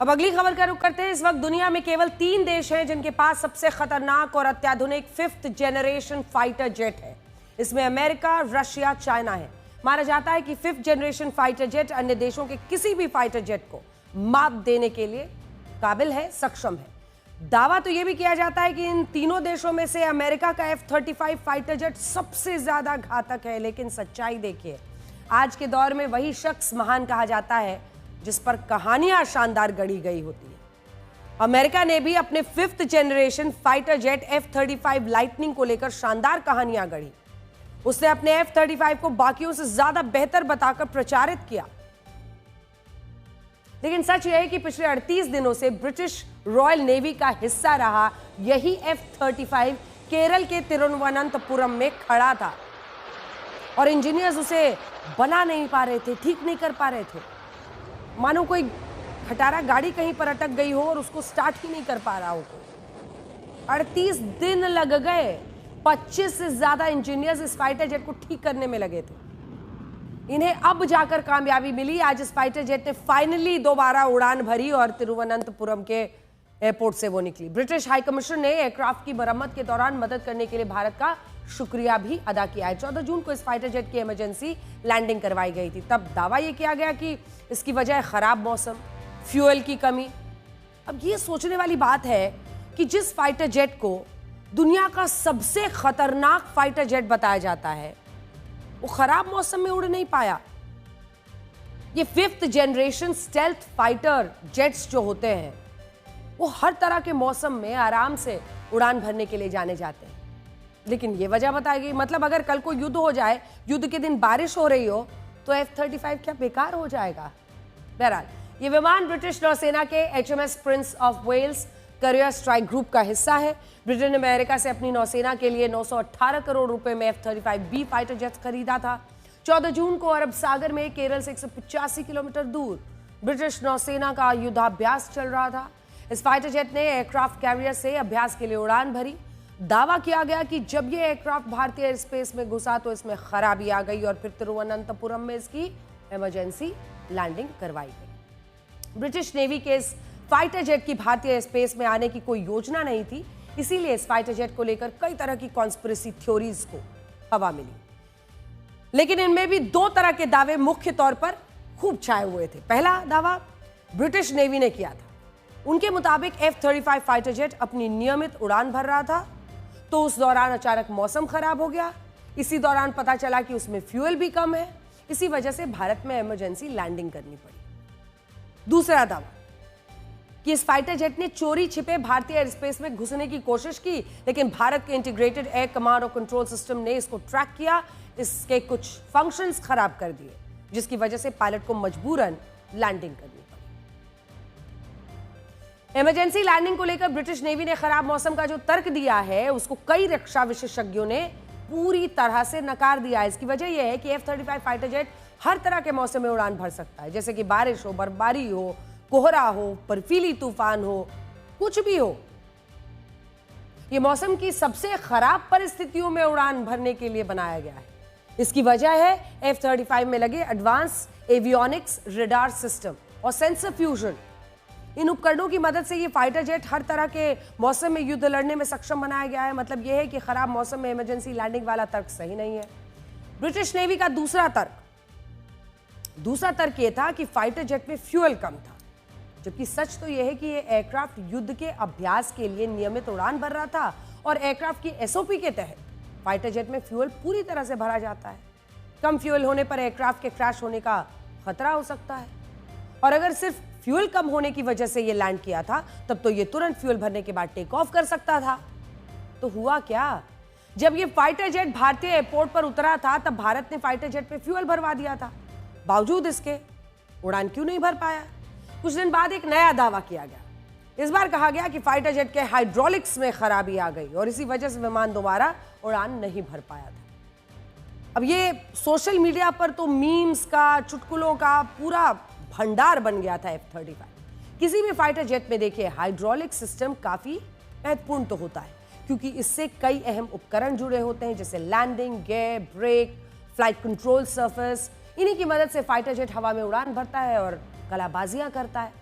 अब अगली खबर का रुख करते हैं। इस वक्त दुनिया में केवल 3 देश हैं जिनके पास सबसे खतरनाक और अत्याधुनिक 5th जनरेशन फाइटर जेट है। इसमें अमेरिका, रशिया, चाइना है। माना जाता है कि 5th जनरेशन फाइटर जेट अन्य देशों के किसी भी फाइटर जेट को मात देने के लिए काबिल है, सक्षम है। दावा तो यह भी किया जाता है कि इन तीनों देशों में से अमेरिका का F-35 फाइटर जेट सबसे ज्यादा घातक है। लेकिन सच्चाई देखिए, आज के दौर में वही शख्स महान कहा जाता है जिस पर कहानियां शानदार गढ़ी गई होती है। अमेरिका ने भी अपने 5th generation fighter jet F-35 lightning को लेकर शानदार कहानियां गढ़ी। उसने अपने F-35 को बाकियों से ज्यादा बेहतर बताकर प्रचारित किया। लेकिन सच यह है कि पिछले 38 दिनों से ब्रिटिश रॉयल नेवी का हिस्सा रहा यही F-35 केरल के तिरुवनंतपुरम में खड़ा था और इंजीनियर्स उसे बना नहीं पा रहे थे, ठीक नहीं कर पा रहे थे। मानो कोई खटारा गाड़ी कहीं पर अटक गई हो और उसको स्टार्ट ही नहीं कर पा रहा हो। 38 दिन लग गए। 25 से ज्यादा इंजीनियर्स इस फाइटर जेट को ठीक करने में लगे थे। इन्हें अब जाकर कामयाबी मिली। आज इस फाइटर जेट ने फाइनली दोबारा उड़ान भरी और तिरुवनंतपुरम के एयरपोर्ट से वो निकली। ब्रिटिश हाई कमीशन ने एयरक्राफ्ट की मरम्मत के दौरान मदद करने के लिए भारत का शुक्रिया भी अदा किया है। 14 जून को इस फाइटर जेट की इमरजेंसी लैंडिंग करवाई गई थी। तब दावा यह किया गया कि इसकी वजह है खराब मौसम, फ्यूल की कमी। अब ये सोचने वाली बात है कि जिस फाइटर जेट को दुनिया का सबसे खतरनाक फाइटर जेट बताया जाता है वो खराब मौसम में उड़ नहीं पाया। ये 5th generation stealth fighter jets जो होते हैं वो हर तरह के मौसम में आराम से उड़ान भरने के लिए जाने जाते हैं। लेकिन ये वजह बताई गई, मतलब अगर कल को युद्ध हो जाए, युद्ध के दिन बारिश हो रही हो, तो F-35 क्या बेकार हो जाएगा? बहरहाल ये विमान ब्रिटिश नौसेना के HMS Prince of Wales carrier strike group का हिस्सा है। ब्रिटेन ने अमेरिका से अपनी नौसेना के लिए 918 करोड़ रुपए में F-35B फाइटर जेट खरीदा था। 14 जून को अरब सागर में केरल से 185 किलोमीटर दूर ब्रिटिश नौसेना का युद्धाभ्यास चल रहा था। इस फाइटर जेट ने एयरक्राफ्ट कैरियर से अभ्यास के लिए उड़ान भरी। दावा किया गया कि जब यह एयरक्राफ्ट भारतीय एयर स्पेस में घुसा तो इसमें खराबी आ गई और फिर तिरुवनंतपुरम में इसकी इमरजेंसी लैंडिंग करवाई गई। ब्रिटिश नेवी के इस फाइटर जेट की भारतीय एयर स्पेस में आने की कोई योजना नहीं थी, इसीलिए इस फाइटर जेट को लेकर कई तरह की कॉन्स्पिरेसी थ्योरीज को हवा मिली। लेकिन इनमें भी 2 तरह के दावे मुख्य तौर पर खूब छाए हुए थे। पहला दावा ब्रिटिश नेवी ने किया था। उनके मुताबिक F-35 फाइटर जेट अपनी नियमित उड़ान भर रहा था, तो उस दौरान अचानक मौसम खराब हो गया। इसी दौरान पता चला कि उसमें फ्यूल भी कम है, इसी वजह से भारत में इमरजेंसी लैंडिंग करनी पड़ी। दूसरा दावा कि इस फाइटर जेट ने चोरी छिपे भारतीय एयर स्पेस में घुसने की कोशिश की, लेकिन भारत के इंटीग्रेटेड एयर कमांड और कंट्रोल सिस्टम ने इसको ट्रैक किया, इसके कुछ फंक्शंस खराब कर दिए, जिसकी वजह से पायलट को मजबूरन लैंडिंग करनी पड़ी। इमरजेंसी लैंडिंग को लेकर ब्रिटिश नेवी ने खराब मौसम का जो तर्क दिया है उसको कई रक्षा विशेषज्ञों ने पूरी तरह से नकार दिया है। इसकी वजह यह है कि F-35 फाइटर जेट हर तरह के मौसम में उड़ान भर सकता है, जैसे कि बारिश हो, बर्फबारी हो, कोहरा हो, बर्फीली तूफान हो, कुछ भी हो। यह मौसम की सबसे खराब परिस्थितियों में उड़ान भरने के लिए बनाया गया है। इसकी वजह है F-35 में लगे एडवांस एवियोनिक्स रेडार सिस्टम और सेंसर फ्यूजन। इन उपकरणों की मदद से ये फाइटर जेट हर तरह के मौसम में युद्ध लड़ने में सक्षम बनाया गया है। मतलब यह है कि खराब मौसम में इमरजेंसी लैंडिंग वाला तर्क सही नहीं है। ब्रिटिश नेवी का दूसरा तर्क यह था कि फाइटर जेट में फ्यूल कम था, जबकि सच तो यह है कि यह एयरक्राफ्ट युद्ध के अभ्यास के लिए नियमित उड़ान भर रहा था और एयरक्राफ्ट की SOP के तहत फाइटर जेट में फ्यूल पूरी तरह से भरा जाता है। कम फ्यूल होने पर एयरक्राफ्ट के क्रैश होने का खतरा हो सकता है, और अगर सिर्फ फ्यूल कम होने की वजह से ये लैंड किया था तब तो ये तुरंत फ्यूल भरने के बाद टेक ऑफ कर सकता था। तो हुआ क्या? जब ये फाइटर जेट भारतीय एयरपोर्ट पर उतरा था तब भारत ने फाइटर जेट पे फ्यूल भरवा दिया था, बावजूद इसके उड़ान क्यों नहीं भर पाया? कुछ दिन बाद एक नया दावा किया गया। इस बार कहा गया कि फाइटर जेट के हाइड्रोलिक्स में खराबी आ गई और इसी वजह से विमान दोबारा उड़ान नहीं भर पाया था। अब ये सोशल मीडिया पर तो मीम्स का, चुटकुलों का पूरा भंडार बन गया था। F-35 किसी भी फाइटर जेट में देखिए हाइड्रोलिक सिस्टम काफी महत्वपूर्ण तो होता है, क्योंकि इससे कई अहम उपकरण जुड़े होते हैं, जैसे landing gear, brake, flight control surface. इन्हीं की मदद से फाइटर जेट हवा में उड़ान भरता है और कलाबाजियां करता है।